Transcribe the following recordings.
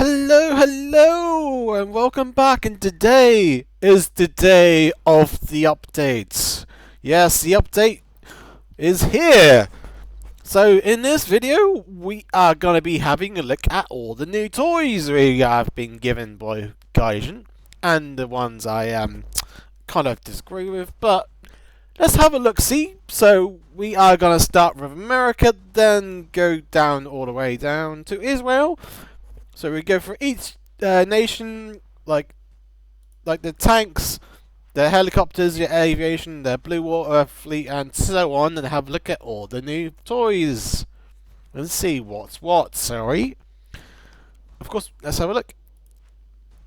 Hello, and welcome back. And today is the day of the updates. Yes, the update is here. So, in this video, we are going to be having a look at all the new toys we have been given by Gaijin, and the ones I kind of disagree with, but let's have a look see. So, we are going to start with America, then go down all the way down to Israel. So we go for each nation, like the tanks, the helicopters, the aviation, the blue water fleet, and so on, and have a look at all the new toys and see what's what. Sorry. Of course, let's have a look.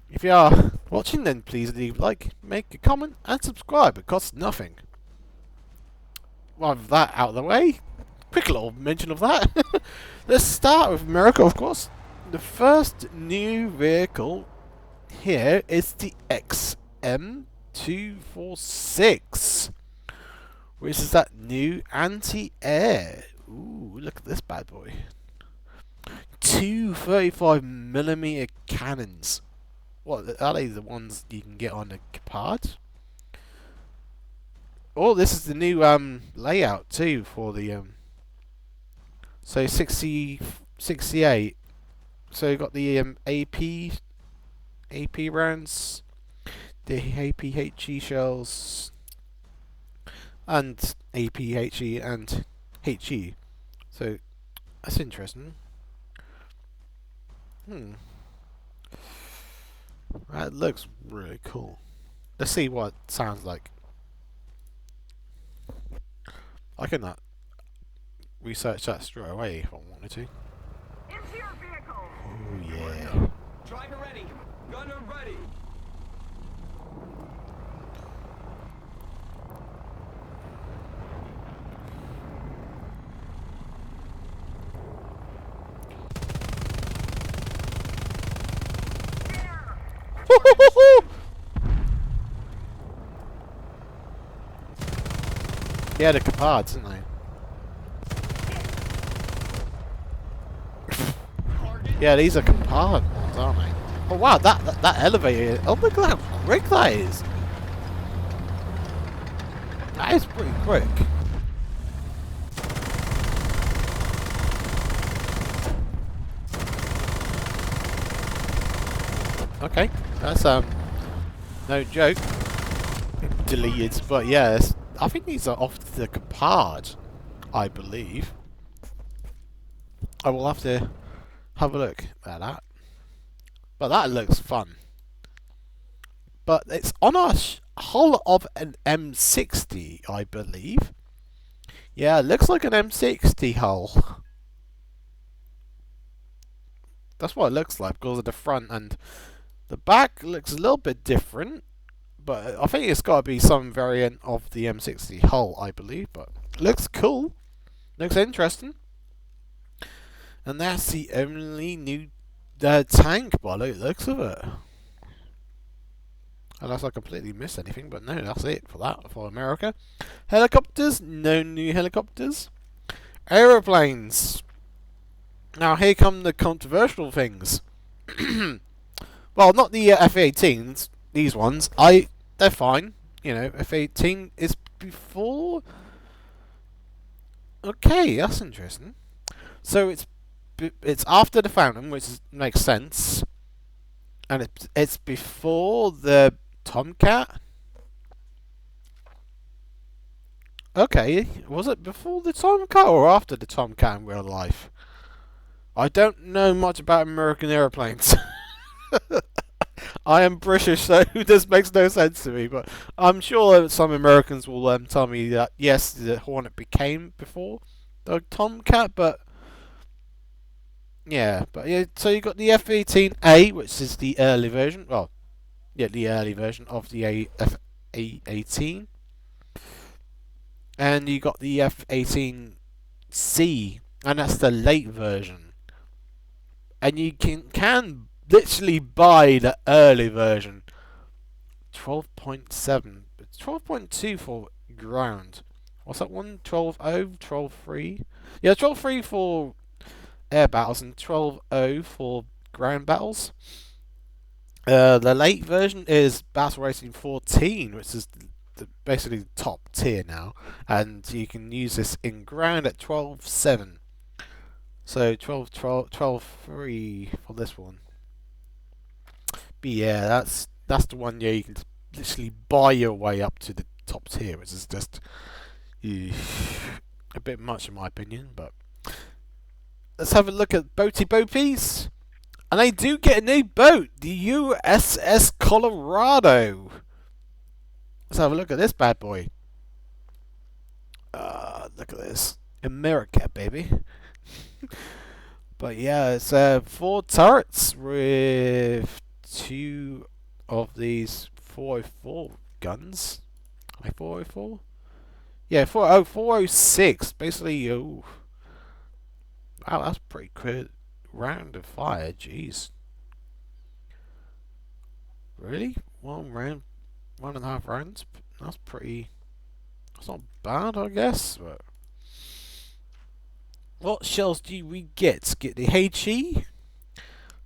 If you are watching, then please leave a like, make a comment, and subscribe. It costs nothing. Well, with that out of the way, quick little mention of that. Let's start with America, of course. The first new vehicle here is the XM246, which is that new anti-air. Ooh, look at this bad boy. Two 35mm cannons. What are they? The ones you can get on the Gepard? Oh, this is the new layout too for the so 68. So you got the AP rounds, the APHE shells, and APHE and HE. So that's interesting. That looks really cool. Let's see what it sounds like. I can research that straight away if I wanted to. Oh yeah. Driver ready. Gunner ready. Yeah, the Gepards, didn't they? Yeah, these are Gepard ones, aren't they? Oh wow, that elevator! Oh look at how quick that is! That is pretty quick. Okay, that's no joke. Deleted, but yes, I think these are off the Gepard, I believe. I will have to have a look at that. But that looks fun. But it's on a hull of an M60, I believe. Yeah, it looks like an M60 hull. That's what it looks like because of the front, and the back looks a little bit different. But I think it's got to be some variant of the M60 hull, I believe. But it looks cool. Looks interesting. And that's the only new tank by the looks of it. Unless I completely missed anything, but no, that's it for that, for America. Helicopters, no new helicopters. Aeroplanes. Now here come the controversial things. Well, not the F-18s, these ones. They're fine. You know, F-18 is before... Okay, that's interesting. So it's after the Phantom, which makes sense. And it's before the Tomcat? Okay, was it before the Tomcat or after the Tomcat in real life? I don't know much about American airplanes. I am British, so this makes no sense to me, but I'm sure some Americans will tell me that, yes, the Hornet became before the Tomcat, but... Yeah, so you got the F-18A, which is the early version. Well, yeah, the early version of the F-18. And you got the F-18C, and that's the late version. And you can literally buy the early version. 12.7. It's 12.2 for ground. What's that one? 12.0? 12.3? Yeah, 12.3 for air battles and 12.0 for ground battles. The late version is Battle Racing 14, which is basically the top tier now, and you can use this in ground at 12.7. So 12.3 for this one. But yeah, that's the one. Yeah, you can literally buy your way up to the top tier, which is just a bit much in my opinion. But let's have a look at Boaty Bopies. And they do get a new boat, the USS Colorado. Let's have a look at this bad boy. Look at this. America, baby. But yeah, it's 4 turrets with 2 of these 404 guns. Are they 404? Yeah, 406. Basically, oh. Wow, that's pretty good. Round of fire, jeez. Really? 1 round, 1.5 rounds? That's pretty. That's not bad, I guess. But what shells do we get? Get the HE,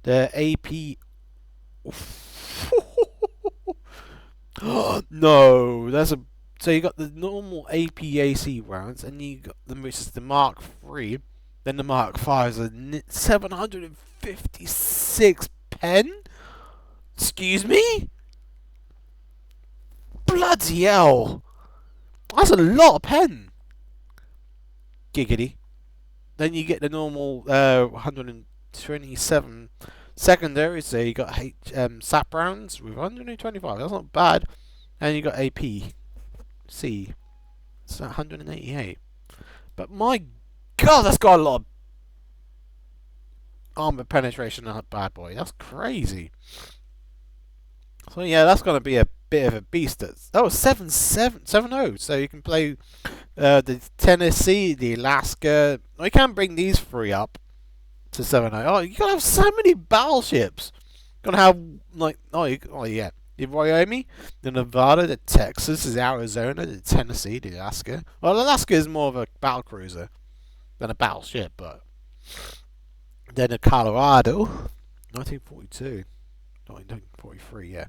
the AP. No, that's a. So you got the normal APAC rounds, and you got the which is the Mark III. Then the Mark V is a 756 pen. Excuse me? Bloody hell! That's a lot of pen. Giggity. Then you get the normal 127 secondaries. So you got SAP rounds with 125. That's not bad. And you got AP. C. It's 188. But my God, that's got a lot of armor penetration on that bad boy. That's crazy. So yeah, that's going to be a bit of a beast. Oh, 7.0. So you can play the Tennessee, the Alaska. I can bring these 3 up to 7.0. Oh, you gotta have so many battleships. Gotta have like oh yeah, the Wyoming, the Nevada, the Texas, the Arizona, the Tennessee, the Alaska. Well, Alaska is more of a battle cruiser than a battleship, but then the Colorado, 1942, 1943, yeah.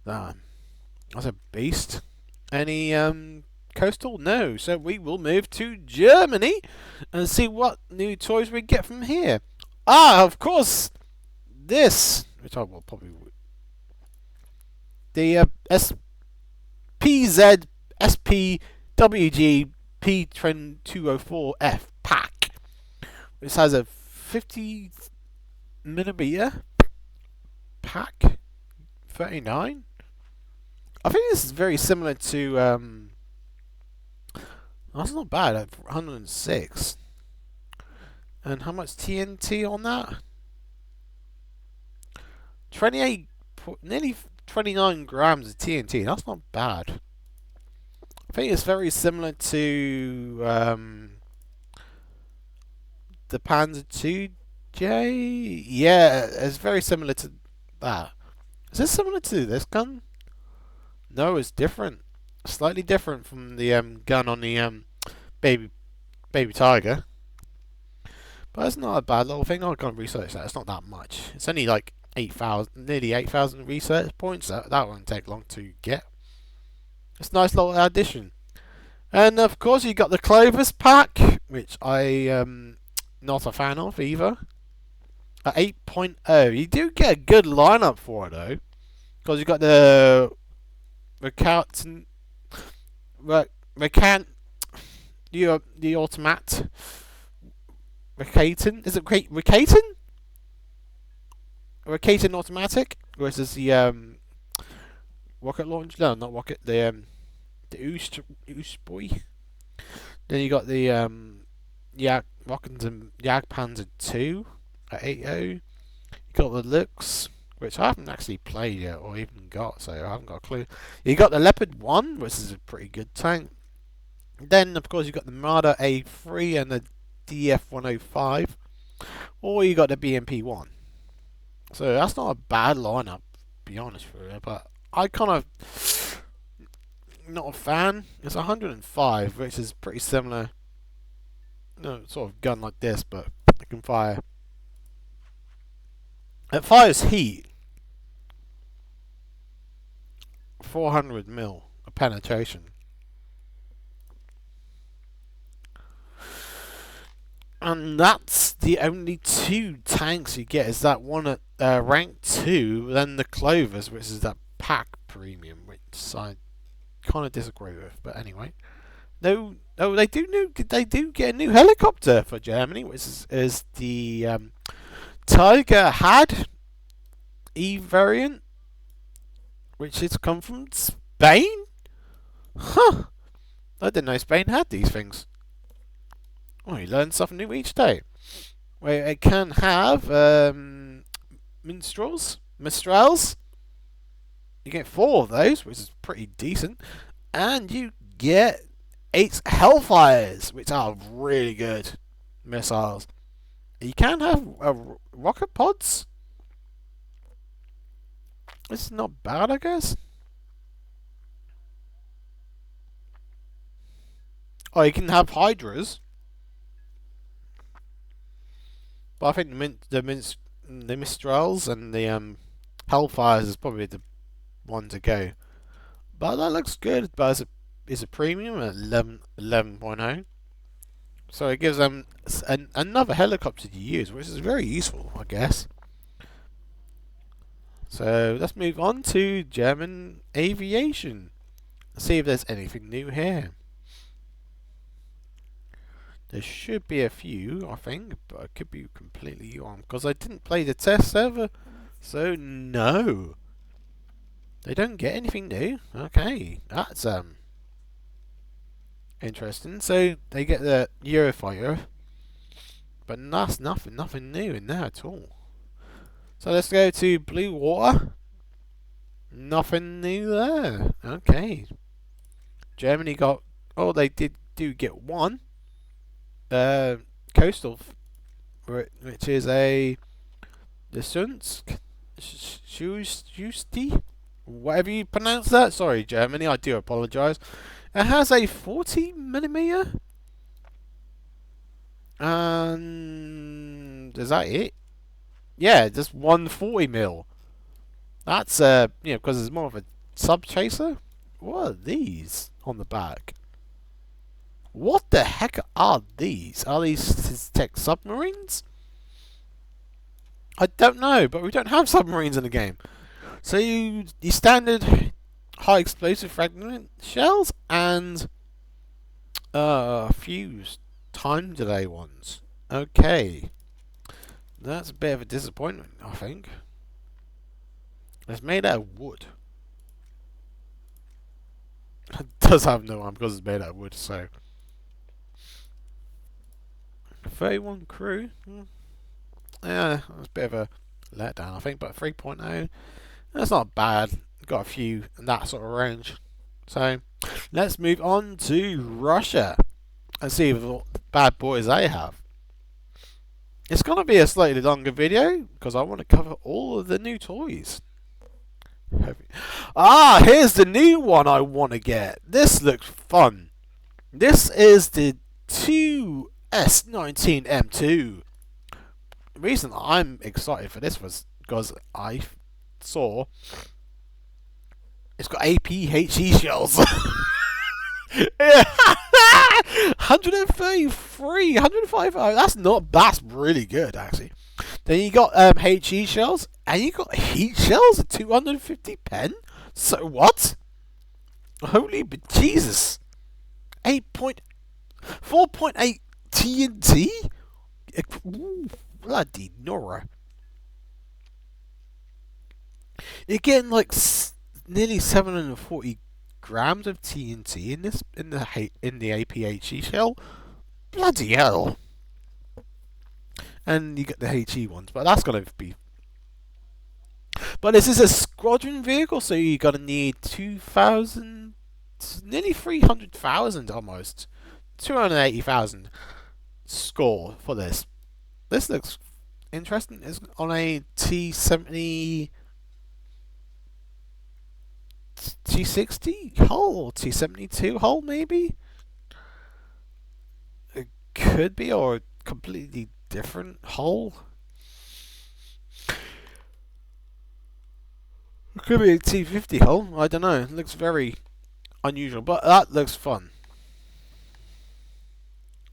That's a beast. Any coastal? No. So we will move to Germany and see what new toys we get from here. Ah, of course, this, which I will probably the SPZ SPWG P204F pack. This has a 50mm pack, 39. I think this is very similar to that's not bad at 106. And how much TNT on that? 28, nearly 29 grams of TNT. That's not bad. I think it's very similar to the Panzer 2J. Yeah, it's very similar to that. Is this similar to this gun? No, it's different. Slightly different from the gun on the baby Tiger. But it's not a bad little thing. I've got to research that. It's not that much. It's only like 8,000, nearly 8,000 research points. That won't take long to get. It's a nice little addition. And of course you got the Clovis pack, which I am not a fan of either. At 8.0, you do get a good lineup for it though, because you got the Recant, the automat. Rekaten? Is it Rekaten? Rekaten automatic? Or is this the rocket launch? No, not rocket. The Boy. Then you got the Jagdpanzer 2 at 8.0. You got the Lux, which I haven't actually played yet or even got, so I haven't got a clue. You got the Leopard 1, which is a pretty good tank. Then of course you got the Marder A3 and the DF105, or you got the BMP1. So that's not a bad lineup, to be honest with you, but I kind of not a fan. It's 105, which is pretty similar, sort of gun like this, but it can fire It fires heat. 400 mil of penetration. And that's the only 2 tanks you get. Is that one at rank 2, then the Clovers, which is that pack premium, which I kind of disagree with. But anyway, no, they do get a new helicopter for Germany, which is the Tiger Had E variant, which has come from Spain. Huh? I didn't know Spain had these things. Oh, you learn something new each day. Where it can have Mistrals. You get 4 of those, which is pretty decent. And you get 8 Hellfires, which are really good missiles. You can have rocket pods. It's not bad, I guess. Oh, you can have Hydras. But I think the Mistrals and the Hellfires is probably the one to go. But that looks good. But it's a premium at 11.0. So it gives them another helicopter to use, which is very useful, I guess. So let's move on to German aviation. Let's see if there's anything new here. There should be a few, I think, but I could be completely wrong because I didn't play the test server. So no, they don't get anything new. Okay, that's interesting. So they get the Eurofighter, but that's nothing new in there at all. So let's go to Blue Water. Nothing new there. Okay. Germany got. Oh, they do get one. Coastal, which is the Sunsk Schusti, whatever you pronounce that. Sorry, Germany, I do apologise. It has a 40mm, and is that it? Yeah, just 140mm. That's because it's more of a sub chaser. What are these on the back? What the heck are these? Are these tech submarines? I don't know, but we don't have submarines in the game. So you standard high explosive fragment shells and fuse time delay ones. Okay. That's a bit of a disappointment, I think. It's made out of wood. It does have no arm because it's made out of wood, so 31 crew. Yeah, that's a bit of a letdown, I think, but 3.0, that's not bad. Got a few in that sort of range. So, let's move on to Russia and see what bad boys they have. It's going to be a slightly longer video because I want to cover all of the new toys. Ah, here's the new one I want to get. This looks fun. This is the 2S19M2. The reason I'm excited for this was because I saw it's got APHE shells. 133, 105. That's really good actually. Then you got HE shells, and you got heat shells at 250 pen. So what? Holy Jesus! 4.8 TNT. Ooh, bloody Nora! You're getting like nearly 740 grams of TNT in the APHE shell. Bloody hell! And you get the HE ones, but that's gonna be. But this is a squadron vehicle, so you're gonna need 2,000, nearly 300,000 almost, 280,000 score for this. This looks interesting. It's on a T70, T60 hull or T72 hull, maybe. It could be, or a completely different hull. Could be a T50 hull. I don't know. It looks very unusual, but that looks fun.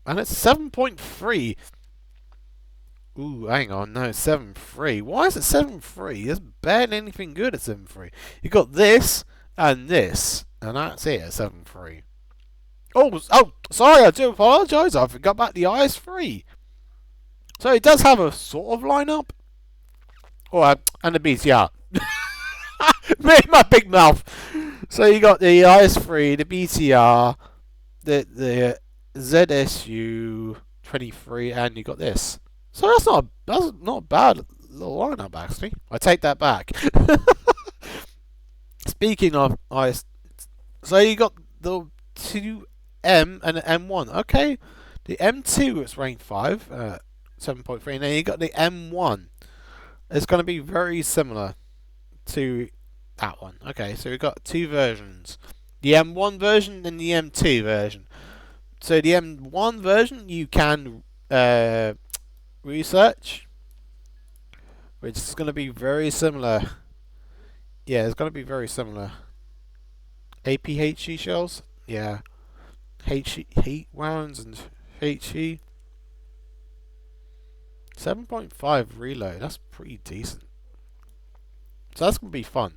And it's 7.3. Ooh, hang on. No, 7.3. Why is it 7.3? There's barely anything good at 7.3. You got this and this, and that's it at 7.3. Oh, sorry. I do apologise. I forgot about the IS3. So it does have a sort of lineup. Oh, and the BTR. My big mouth. So you got the IS3, the BTR, the ZSU 23, and you got this. So that's not a bad little lineup actually. I take that back. Speaking of IS, so you got the 2M and the M1. Okay, the M2 is rank 5, 7.3, and then you got the M1. It's going to be very similar to that one. Okay, so we've got two versions. The M1 version and the M2 version. So the M1 version you can research, which is going to be very similar. Yeah, it's going to be very similar. APHE shells? Yeah. Heat rounds and HE. 7.5 reload, that's pretty decent. So that's going to be fun.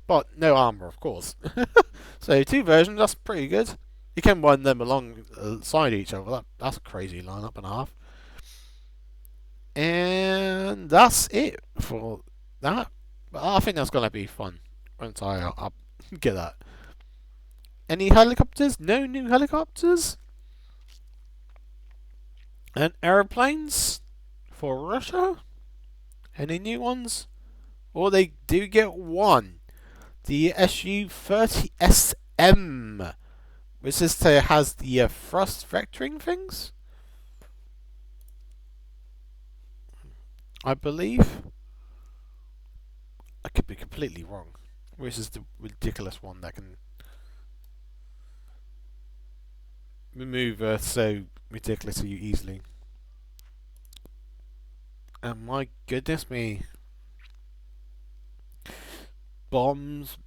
But no armor, of course. So two versions, that's pretty good. You can run them alongside each other. That's a crazy lineup and a half. And that's it for that. But I think that's going to be fun once I get that. Any helicopters? No new helicopters? And airplanes for Russia? Any new ones? Or they do get one. The SU-30SM, which has the thrust vectoring things, I believe. I could be completely wrong. Which is the ridiculous one that can maneuver so ridiculously easily. And my goodness me. Bombs,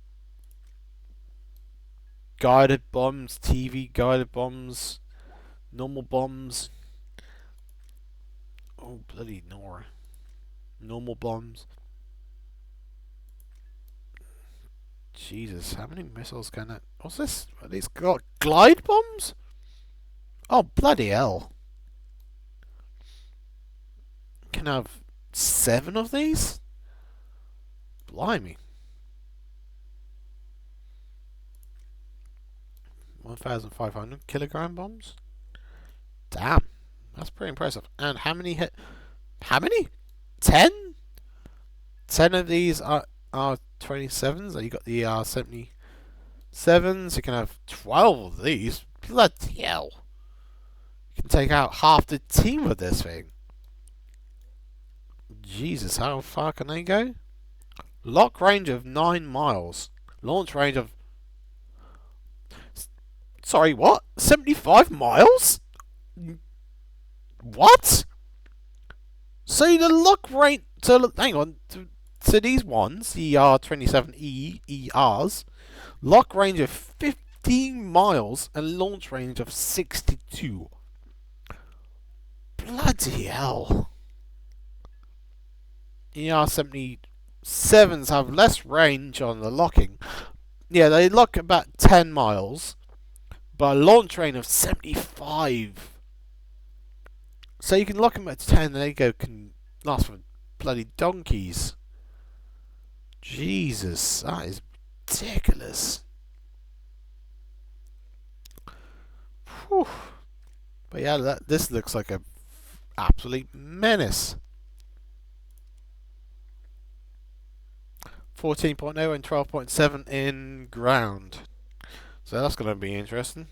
guided bombs, TV guided bombs, normal bombs. Oh, bloody Nora. Normal bombs. Jesus, how many missiles can it... What's this? Are these got glide bombs? Oh, bloody hell. Can I have 7 of these? Blimey. 1,500 kilogram bombs? Damn. That's pretty impressive. And how many hit... How many? 10? 10 of these are 27s. You got the 77s. You can have 12 of these. Bloody hell. You can take out half the team with this thing. Jesus, how far can they go? Lock range of 9 miles. Launch range of... Sorry, what? 75 miles? What? So the lock range... So, hang on. So these ones, the R27E ERs, lock range of 15 miles and launch range of 62. Bloody hell. ER77s have less range on the locking. Yeah, they lock about 10 miles, but a launch range of 75. So you can lock them at 10 and they can last for bloody donkeys. Jesus, that is ridiculous. Whew. But yeah, this looks like a absolute menace. 14.0 and 12.7 in ground. So that's going to be interesting.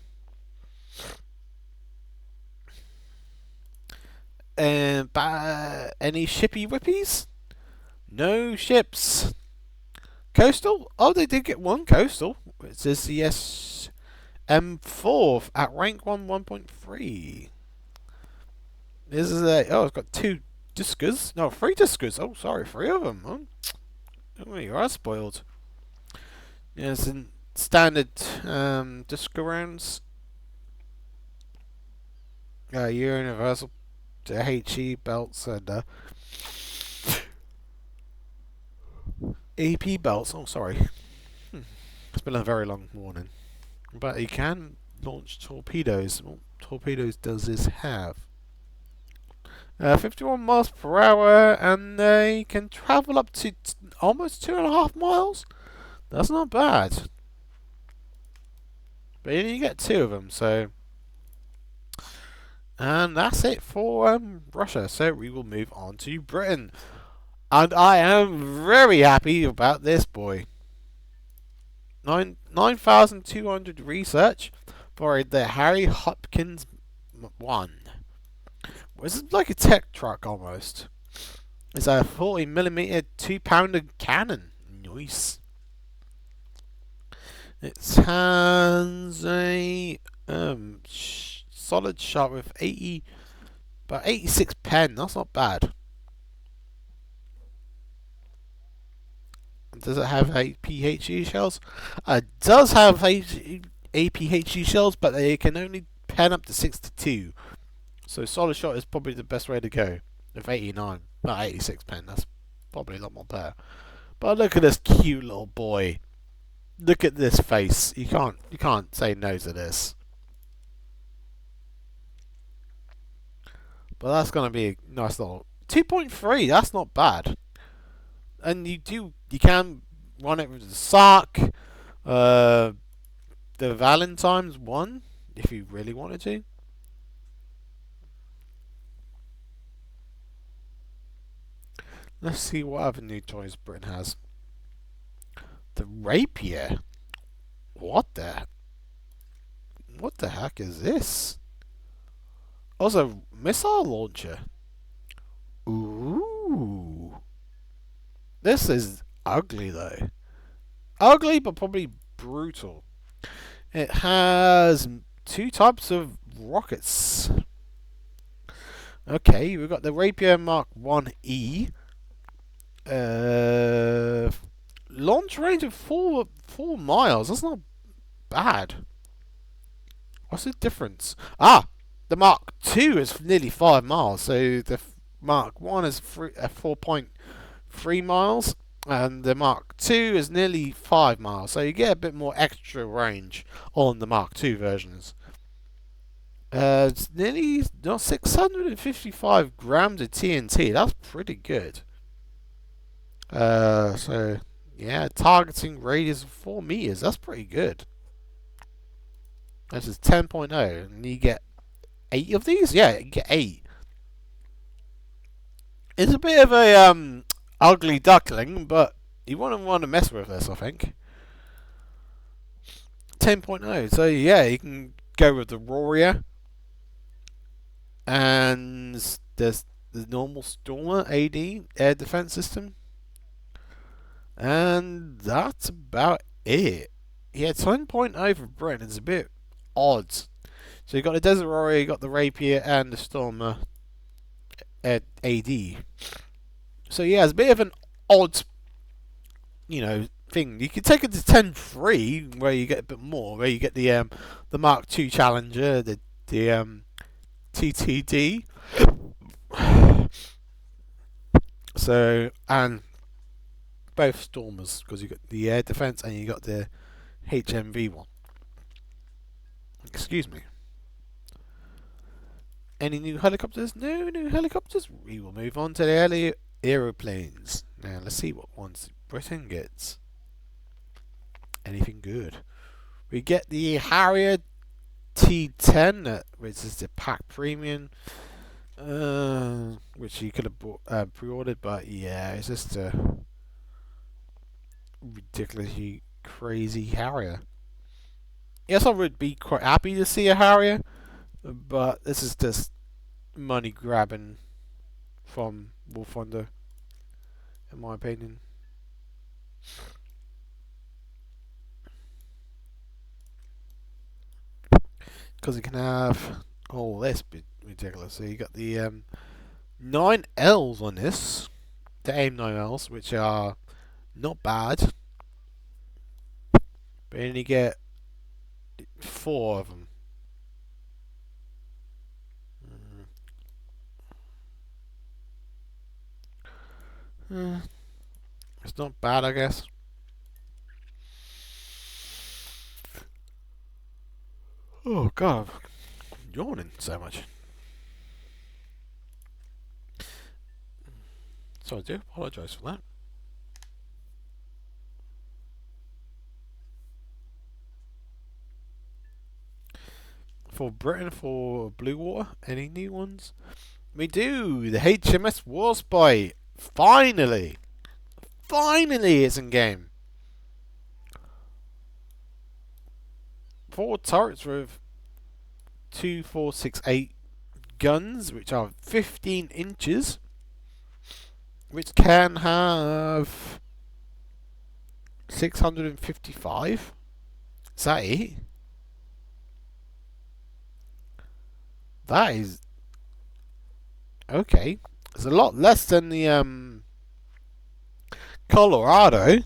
And any shippy whippies? No ships. Coastal? Oh, they did get one coastal. It says the SM4 at rank 1 1.3. This is a... Oh, it's got 2 Discus. No, 3 Discus. Oh, sorry, 3 of them. Oh, you are spoiled. Yeah, it's in standard disco rounds. Universal HE belts and AP belts. Oh, sorry. It's been a very long morning. But he can launch torpedoes. What torpedoes does this have? 51 miles per hour, and they can travel up to almost 2.5 miles. That's not bad. But you get two of them, so. And that's it for Russia. So we will move on to Britain. And I am very happy about this boy. 9,200 research for the Harry Hopkins 1. This is like a tech truck almost. It's a 40mm 2-pounder cannon. Nice. It has a solid shot with about 86 pen. That's not bad. Does it have APHE shells? It does have APHE shells, but they can only pen up to 62. So solid shot is probably the best way to go. With 89, about 86 pen, that's probably a lot more better. But look at this cute little boy. Look at this face. You can't say no to this. But that's gonna be a nice little 2.3. That's not bad. And you can run it with the Sark, the Valentine's one, if you really wanted to. Let's see what other new toys Britain has. The Rapier. What the heck is this? Also, missile launcher. Ooh. This is ugly though. Ugly, but probably brutal. It has two types of rockets. Okay, we've got the Rapier Mark 1E. Launch range of 4 miles. That's not bad. What's the difference? Ah, the Mark 2 is nearly 5 miles. So the Mark 1 is 4.3 miles, and the Mark 2 is nearly 5 miles. So you get a bit more extra range on the Mark 2 versions. It's nearly 655 grams of TNT. That's pretty good. So yeah, targeting radius of 4 meters. That's pretty good. This is 10.0, and you get 8 of these. Yeah, you get 8. It's a bit of a ugly duckling, but you wouldn't want to mess with this, I think. 10.0. So yeah, you can go with the Warrior, and there's the normal Stormer AD air defense system. And that's about it. Yeah, 10.0 for Britain is a bit odd. So you got the Desert Warrior, you got the Rapier, and the Stormer AD. So yeah, it's a bit of an odd, thing. You could take it to 10.3, where you get a bit more, where you get the Mark II Challenger, the TTD. So, and both Stormers, because you got the air defense and you got the HMV one. Excuse me. Any new helicopters? No new helicopters. We will move on to the aeroplanes. Now let's see what ones Britain gets. Anything good? We get the Harrier T10, which is the pack premium, which you could have pre-ordered, but yeah, it's just a ridiculously crazy Harrier. Yes, I would be quite happy to see a Harrier, but this is just money grabbing from War Thunder, in my opinion. Because you can have all this ridiculous. So you got the 9Ls on this, the AIM 9Ls, which are not bad. but you only get 4 of them. It's not bad, I guess. Oh god, I'm yawning so much. So I do apologise for that. For Britain, for Blue Water, any new ones? We do! The HMS Warspite! Finally! Finally it's in game! 4 turrets with 2468 guns, which are 15 inches, which can have 655. Is that it? That is okay. It's a lot less than the Colorado.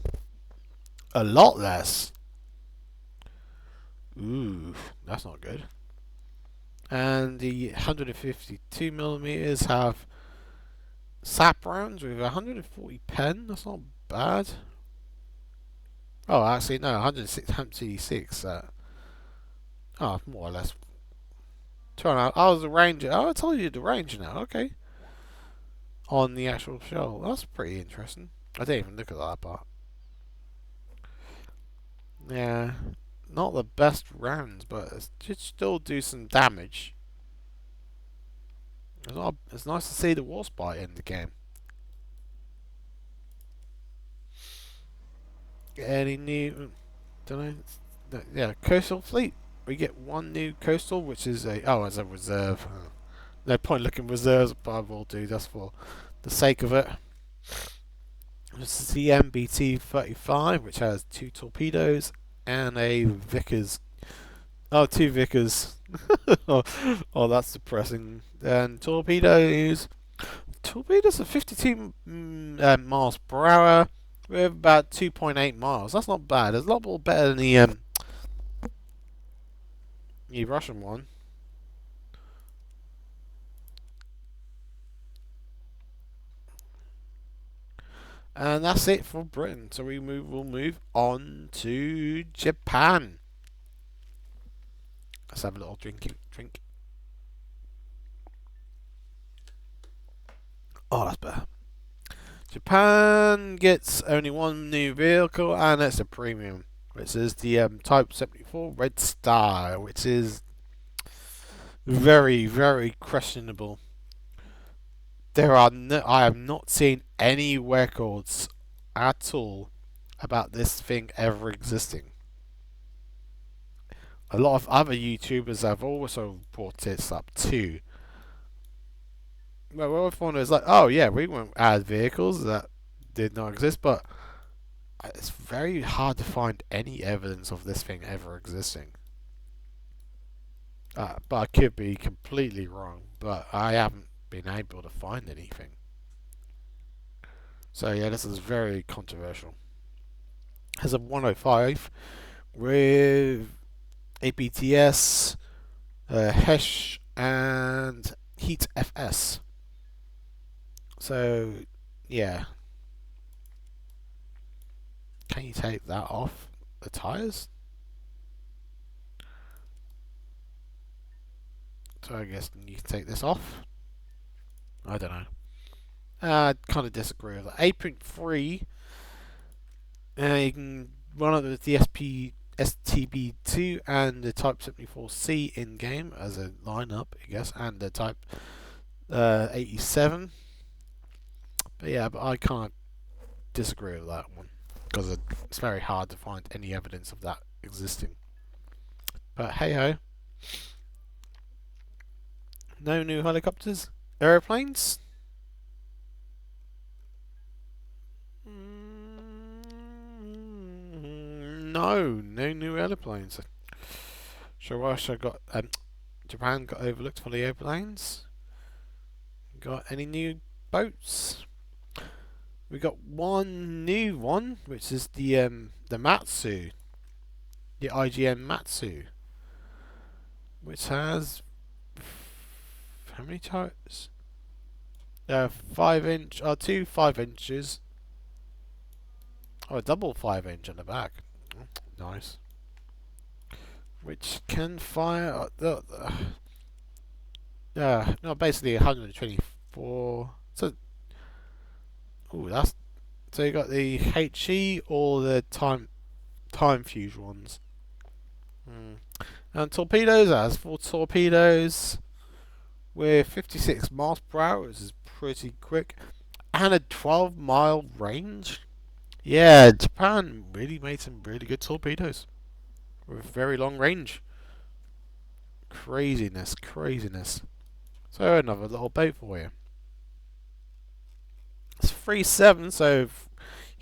A lot less. Ooh, that's not good. And the 152 millimeters have SAP rounds with 140 pen. That's not bad. Oh, actually no, 106 HAMP-CD6. Oh, more or less. Oh, the range. Oh, I told you the range now. Okay. On the actual shell. That's pretty interesting. I didn't even look at that part. Yeah. Not the best rounds, but it should still do some damage. It's nice to see the Warspite in the game. Any new... Don't know. Yeah, Coastal Fleet. We get 1 new Coastal, which is as a reserve. No point looking reserves, but I will do just for the sake of it. This is the MBT-35, which has 2 torpedoes and a Vickers. Oh, 2 Vickers. oh, that's depressing. And torpedoes. Torpedoes are 52 miles per hour with about 2.8 miles. That's not bad. It's a lot more better than the Russian one. And that's it for Britain. So we'll move on to Japan. Let's have a little drink. Oh, that's better. Japan gets only 1 new vehicle, and it's a premium, which is the Type 74 Red Star, which is very, very questionable. I have not seen any records at all about this thing ever existing. A lot of other YouTubers have also brought this up too. Well, everyone is like, oh yeah, we won't add vehicles that did not exist, but it's very hard to find any evidence of this thing ever existing. But I could be completely wrong, but I haven't been able to find anything. So yeah, this is very controversial. It has a 105 with APTS, HESH, and Heat FS. So yeah, can you take that off the tires? So I guess you can take this off. I don't know. I kind of disagree with that. 8.3. You can run it with the STB2 and the Type 74C in game as a lineup, I guess, and the Type 87. But yeah, I kind of disagree with that one because it's very hard to find any evidence of that existing. But hey ho. No new helicopters? Aeroplanes? No new airplanes. Russia got Japan got overlooked for the airplanes. Got any new boats? We got 1 new one, which is the Matsu. the IGN Matsu, which has how many tires? 5-inch, two 5 inches, a double 5-inch on the back. Nice. Which can fire no, basically 124. So, ooh, that's so you got the HE or the time fuse ones. And torpedoes, it has 4 torpedoes with 56 miles per hour, which is pretty quick, and a 12-mile range. Yeah, Japan really made some really good torpedoes with very long range. Craziness. So another little boat for you. It's 3.7, so you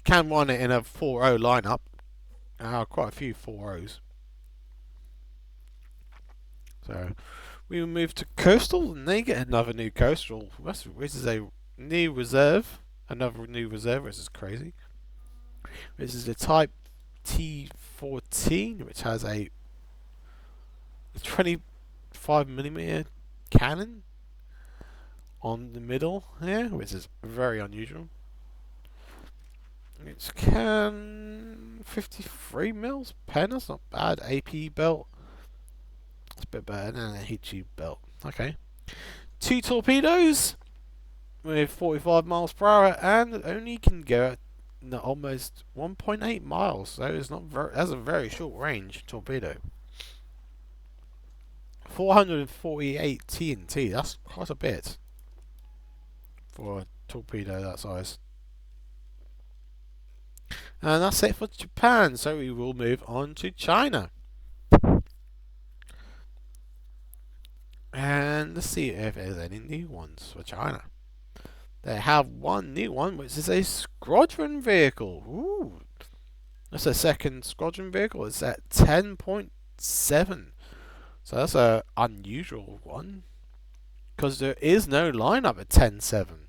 can run it in a 4.0 lineup. Quite a few 4.0s. So we will move to coastal, and they get another new coastal. This is a new reserve, another new reserve. This is crazy. This is the Type T14, which has a 25mm cannon on the middle here, which is very unusual. It can 53 mils pen. That's not bad. AP belt. It's a bit better than a HE belt. Okay. 2 torpedoes with 45 miles per hour, and only can go at almost 1.8 miles. So it's not very. That's a very short range torpedo. 448 TNT. That's quite a bit for a torpedo that size. And that's it for Japan. So we will move on to China. And let's see if there's any new ones for China. They have one new one, which is a squadron vehicle. Ooh. That's a second squadron vehicle. It's at 10.7. So that's a unusual one. Because there is no lineup at 10.7.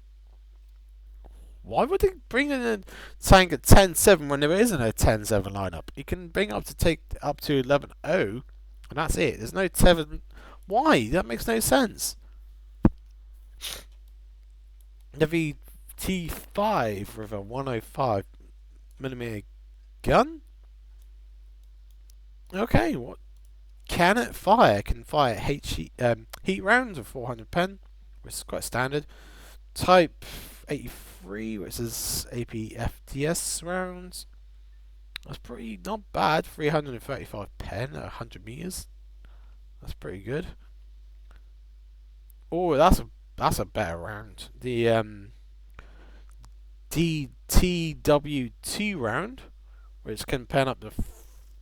Why would they bring in a tank at 10.7 when there isn't a 10.7 lineup? You can bring up to 11.0, and that's it. There's no 7. Why? That makes no sense. The T5 with a 105mm gun. Okay, what can it fire? It can fire heat rounds of 400 pen, which is quite standard. Type 83, which is APFTS rounds. That's pretty not bad. 335 pen at 100 meters. That's pretty good. Oh, that's a better round. The DTW2 round, which can pen up to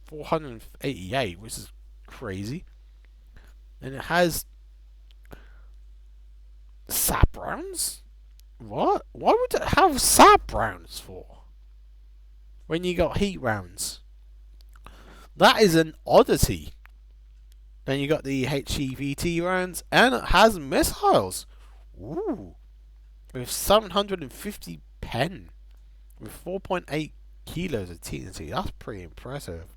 488, which is crazy. And it has SAP rounds? What? Why would it have SAP rounds for? When you got heat rounds? That is an oddity. Then you got the HEVT rounds, and it has missiles. Ooh. With 750 pen. With 4.8 kilos of TNT. That's pretty impressive.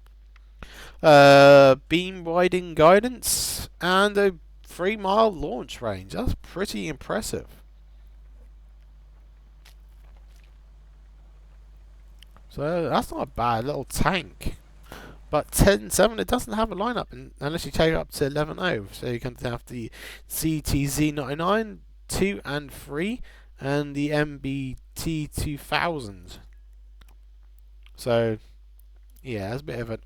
Beam riding guidance, and a 3-mile launch range. That's pretty impressive. So that's not a bad little tank. But 10.7, it doesn't have a lineup unless you take it up to 11.0. So you can have the CTZ99, 2 and 3, and the MBT 2000. So, yeah, it's a bit of an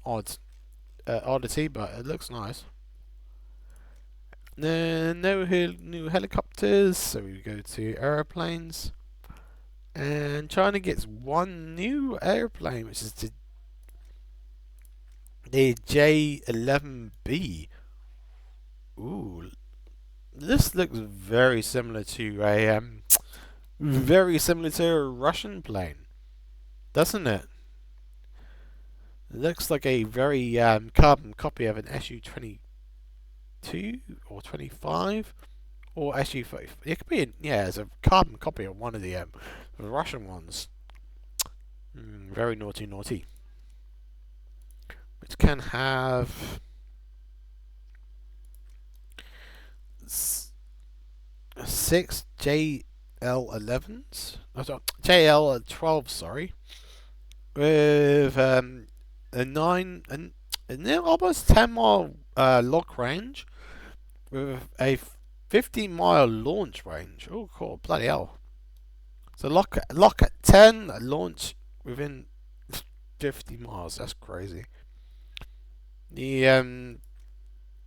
oddity, but it looks nice. No new helicopters, so we go to aeroplanes. And China gets one new airplane, which is the J-11B. Ooh, this looks very similar to a Russian plane, doesn't it? It looks like a very carbon copy of an Su-22 or 25 or Su-30. It could be it's a carbon copy of one of the Russian ones. Very naughty. which can have six JL11s. Oh, sorry, JL12, sorry, with a 9 and almost 10-mile lock range, with a 50-mile launch range. Oh, cool! Bloody hell! So lock at 10, launch within 50 miles. That's crazy. The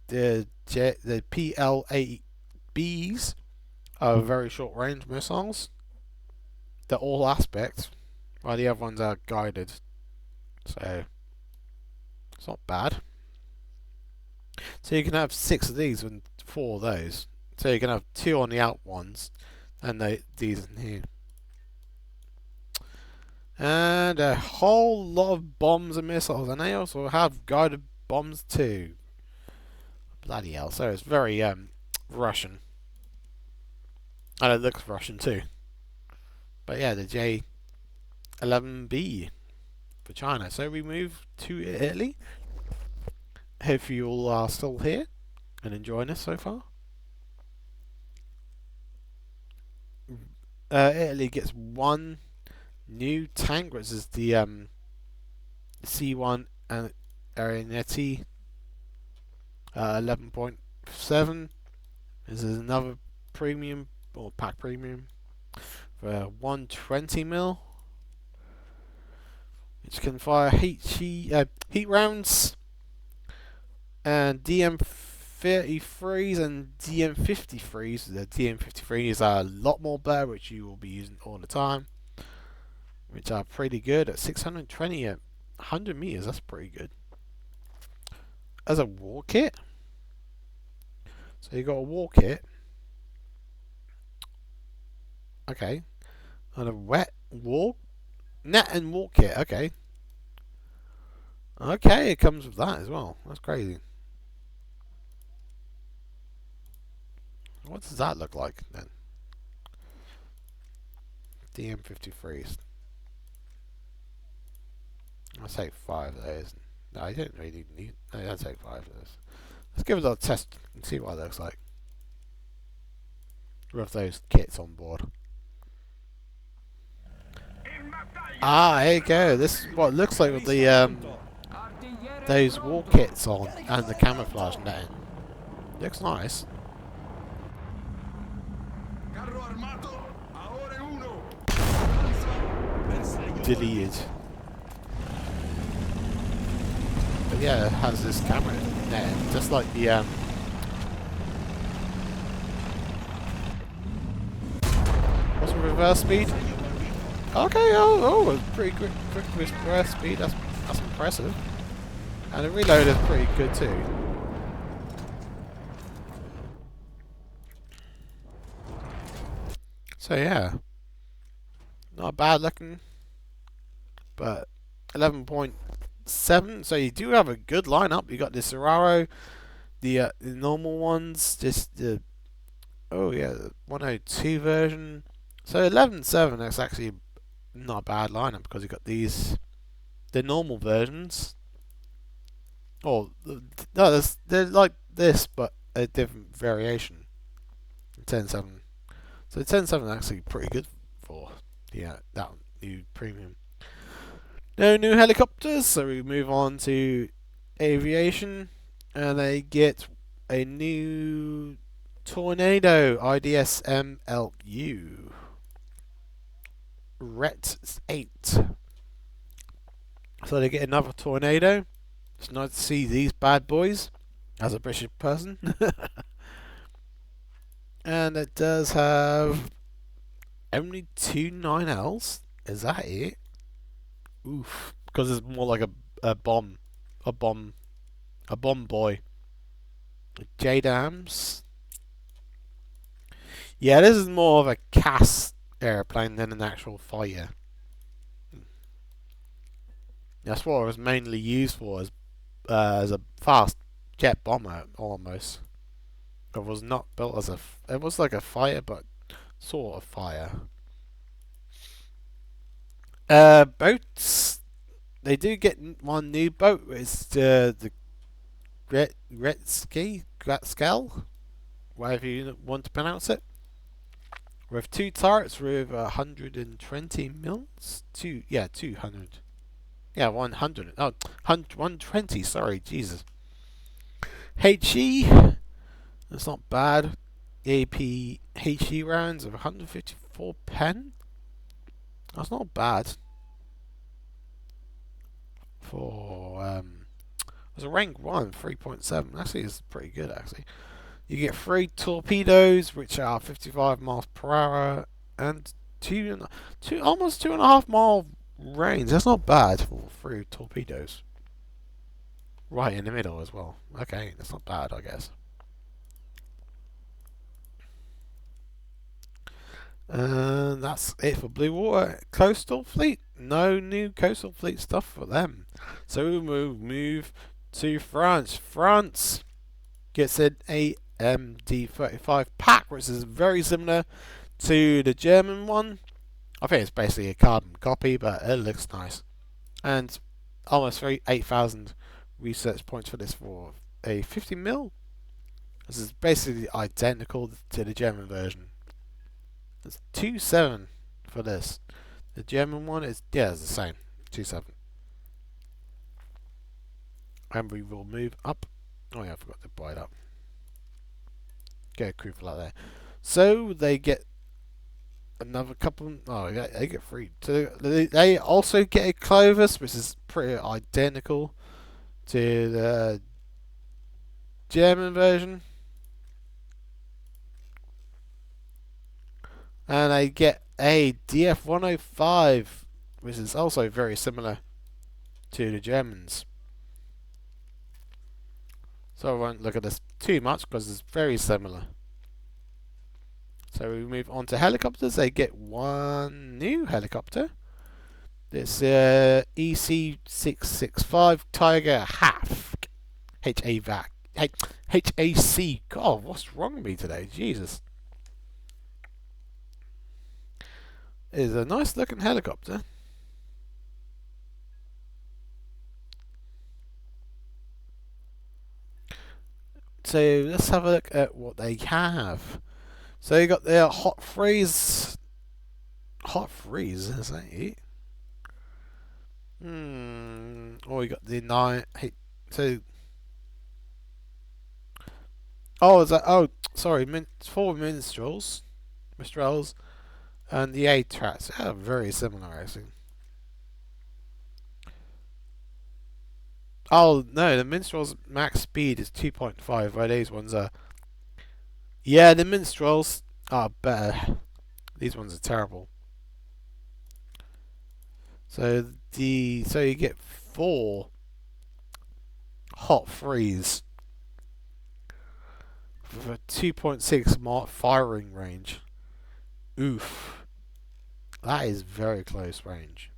PL-8Bs are very short range missiles. They're all aspect, while the other ones are guided. So it's not bad. So you can have 6 of these and 4 of those. So you can have 2 on the out ones, and these in here. And a whole lot of bombs and missiles, and they also have guided bombs too. Bloody hell! So it's very Russian, and it looks Russian too. But yeah, the J11B for China. So we move to Italy. Hope you all are still here and enjoying this so far. Italy gets one new tank, which is the C1 and Arianetti 11.7. This is another premium or pack premium for 120 mil, which can fire heat rounds and DM33s and DM53s. The DM53s are a lot more better, which you will be using all the time, which are pretty good at 620 at 100 meters. That's pretty good. As a war kit, so you got a war kit, okay, and a wet war net and war kit. Okay, it comes with that as well. That's crazy. What does that look like then? DM53s. I'll take 5 of those. No, I don't really need. No, I'll take 5 of those. Let's give it a test and see what it looks like with those kits on board. There you go. This is what it looks like with the those war kits on and the camouflage netting. Looks nice. Deleted. But yeah, it has this camera netting, just like the what's the reverse speed? Okay, it's pretty quick reverse speed. That's impressive. And the reload is pretty good too. So yeah, not bad looking, but 11.7. So you do have a good lineup. You got the Serraro, the normal ones, just the the 102 version. So 11.7. That's actually not a bad lineup because you got the normal versions. Oh no, they're like this, but a different variation. 10.7. So 10.7 is actually pretty good for that new premium. No new helicopters, so we move on to aviation, and they get a new Tornado IDS MLU RET 8. So they get another Tornado. It's nice to see these bad boys as a British person. And it does have only 2 9Ls. Is that it? Oof. Because it's more like a bomb boy. JDAMs. Yeah, this is more of a CAS airplane than an actual fighter. That's what it was mainly used for, as a fast jet bomber, almost. It was not built as it was like a fighter, but sort of fire. Boats. they do get one new boat. It's the Gretzky, whatever you want to pronounce it, with 2 turrets with 120 mils. 200. Yeah, 100. Oh, 120. Sorry, Jesus. HE, that's not bad. AP HE rounds of 154 pen. That's not bad for it was a rank 1, 3.7. Actually, it's pretty good. Actually, you get 3 torpedoes, which are 55 miles per hour, and almost 2.5 mile range. That's not bad for 3 torpedoes. Right in the middle as well. Okay, that's not bad, I guess. And that's it for Blue Water. Coastal Fleet. No new Coastal Fleet stuff for them. So we'll move to France. France gets an AMD-35 pack, which is very similar to the German one. I think it's basically a carbon copy, but it looks nice. And almost 8,000 research points for this for a 50 mil. This is basically identical to the German version. It's 2.7 for this. The German one is, yeah, it's the same. 2.7. And we will move up. Oh yeah, I forgot to buy it up. Get a crew for that there. So they get another couple. Oh yeah, they get 3. So they also get a Clovis, which is pretty identical to the German version. And I get a DF-105, which is also very similar to the Germans. So I won't look at this too much because it's very similar. So we move on to helicopters. They get 1 new helicopter. It's EC665 Tiger HAF. HAC. God, what's wrong with me today? Jesus. It is a nice looking helicopter. So let's have a look at what they have. So you got their hot freeze. Hot freeze, is that it? Oh, you got the 9. So. Oh, is that? Oh, sorry. 4 Mistrals. And the A-Trats are very similar, actually. Oh, no, the Minstrel's max speed is 2.5, while these ones are... Yeah, the Minstrels are better. These ones are terrible. So you get 4 hot freeze with a 2.6 firing range. Oof. That is very close range.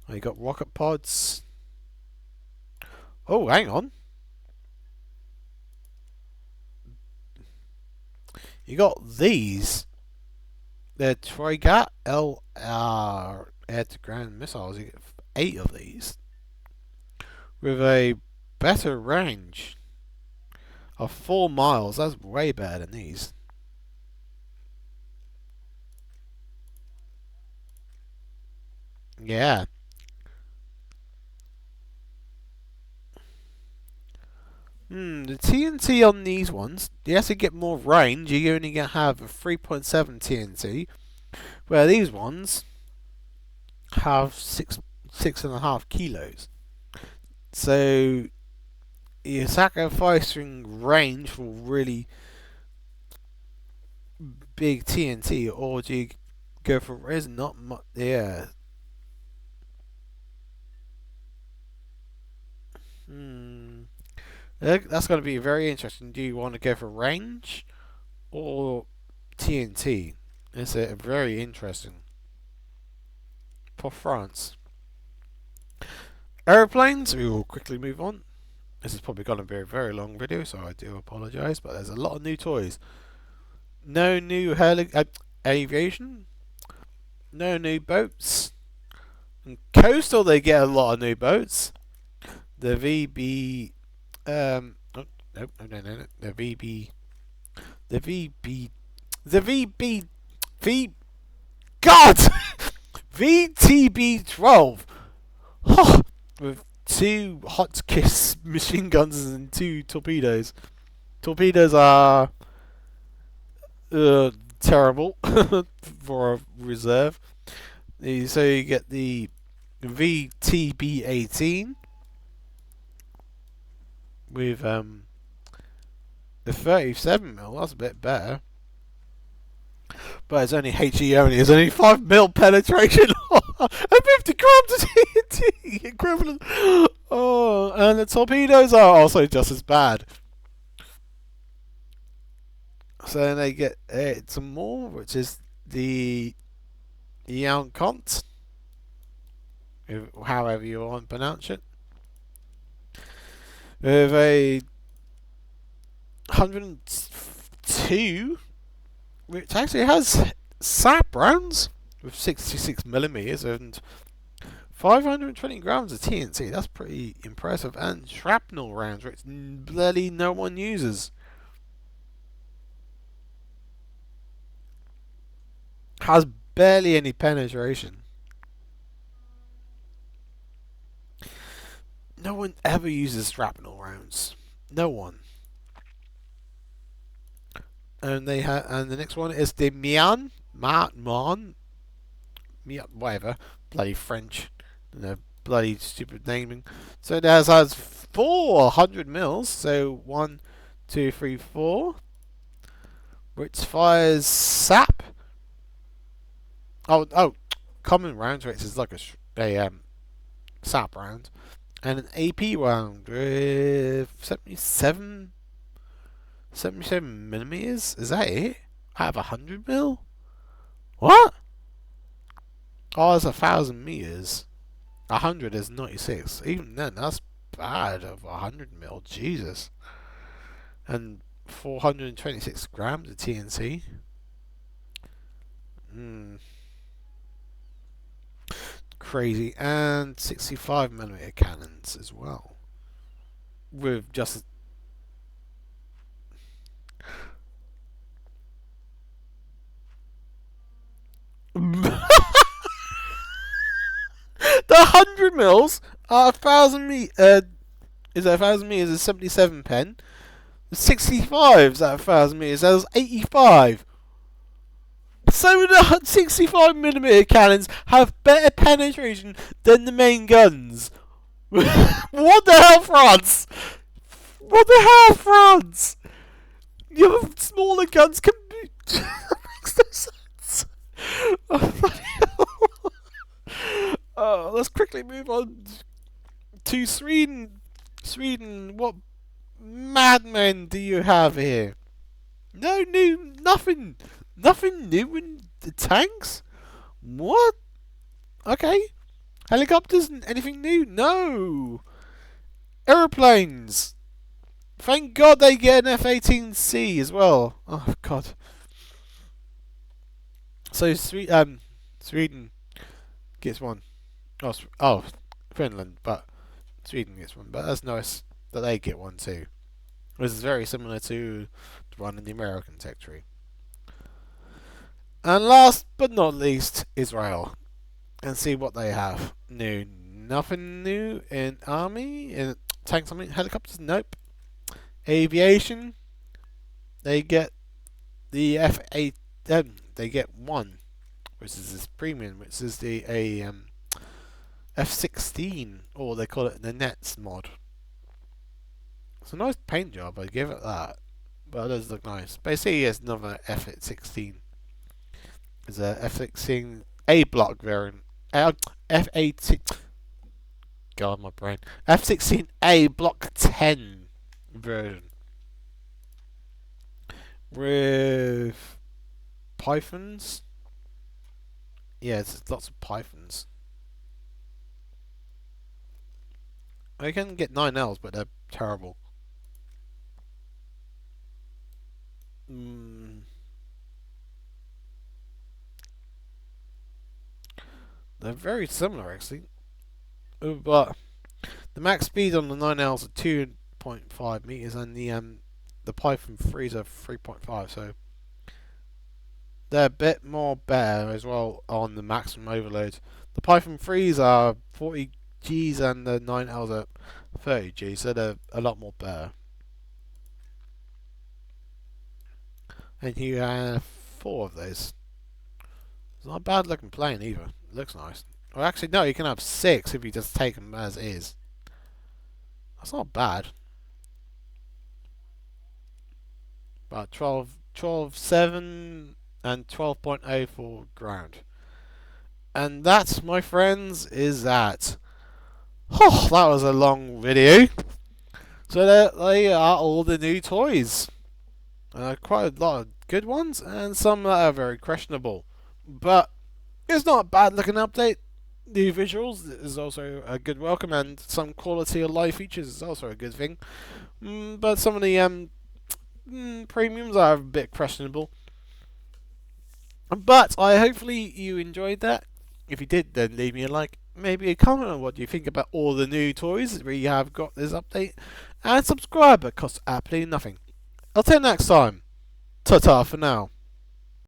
You got rocket pods. Oh, hang on. You got these. They're Trigat LR air-to-ground missiles. You get 8 of these with a better range of 4 miles. That's way better than these. Yeah. The TNT on these ones, you have to get more range. You're only going to have a 3.7 TNT, where these ones have 6.5 kilos. So you're sacrificing range for really big TNT, or do you go for? There's not much. Yeah. That's going to be very interesting. Do you want to go for range or TNT? It's very interesting for France. Aeroplanes, we will quickly move on. This is probably going to be a very long video, so I do apologise, but there's a lot of new toys. No new aviation. No new boats. In coastal, they get a lot of new boats. The VB, oh, no. The VB, the VB, the VB, V, God, VTB-12, with 2 hot kiss machine guns and 2 torpedoes. Torpedoes are terrible for a reserve. So you get the VTB-18 with the 37mm. That's a bit better, but it's only HE only. It's only 5mm penetration and 50 grams of TNT equivalent. Oh, and the torpedoes are also just as bad. So then they get some more, which is the Young Kont, however you want to pronounce it, with a 102, which actually has SAP rounds with 66mm and 520 grams of TNT. That's pretty impressive. And shrapnel rounds, which barely no one uses. Has barely any penetration. No one ever uses shrapnel rounds. No one. And they and the next one is the Mian, whatever, bloody French, bloody stupid naming. So it has 400 mils. So 1, 2, 3, 4, which fires sap. Oh, common rounds, which is like a sap round, and an AP round with 77mm. Is that it? I have 100mm. What? Oh, it's 1,000m. 100 is 96. Even then, that's bad. Of 100mm, Jesus. And 426 grams of TNT. Crazy. And 65mm cannons as well, with just the 100mm are 1,000 is 1,000 meters is 77 pen. The 65s at 1,000 meters, that was 85. So the 65mm cannons have better penetration than the main guns. What the hell, France? What the hell, France? Your smaller guns can be. That makes no sense. Let's quickly move on to Sweden. Sweden, what madmen do you have here? No new, nothing new in the tanks? What? Okay. Helicopters, anything new? No. Aeroplanes. Thank God they get an F-18C as well. Oh, God. So, Sweden gets one. Oh, Finland, but Sweden gets one. But that's nice that they get one too. This is very similar to the one in the American territory. And last but not least, Israel. And see what they have new. Nothing new in army, in tanks, I mean, helicopters, nope. Aviation, they get the F8, they get one, which is this premium, which is the F-16, or they call it the Nets mod. It's a nice paint job, I give it that, but it does look nice. Basically, it's another F-16. It's a F-16 A block variant. F-18. God, my brain. F-16A Block 10 version. With pythons. Yeah, there's lots of pythons. I can get 9Ls, but they're terrible. They're very similar actually. But the max speed on the 9Ls are 2.5 meters and the Python 3s are 3.5, so they're a bit more better as well on the maximum overload. The Python 3s are 40 Gs and the 9Ls are 30 Gs, so they're a lot more better. And you have 4 of those. It's not a bad looking plane either. It looks nice. Or actually, no, you can have 6 if you just take them as is. That's not bad. About 12.7 and 12.0 for ground. And that, my friends, is that. Oh, that was a long video. So they are all the new toys. Quite a lot of good ones, and some that are very questionable. But it's not a bad looking update. New visuals is also a good welcome, and some quality of life features is also a good thing. But some of the premiums are a bit questionable. But hopefully you enjoyed that. If you did, then leave me a like, maybe a comment on what you think about all the new toys we have got this update, and subscribe. It costs absolutely nothing. Until next time, ta-ta for now.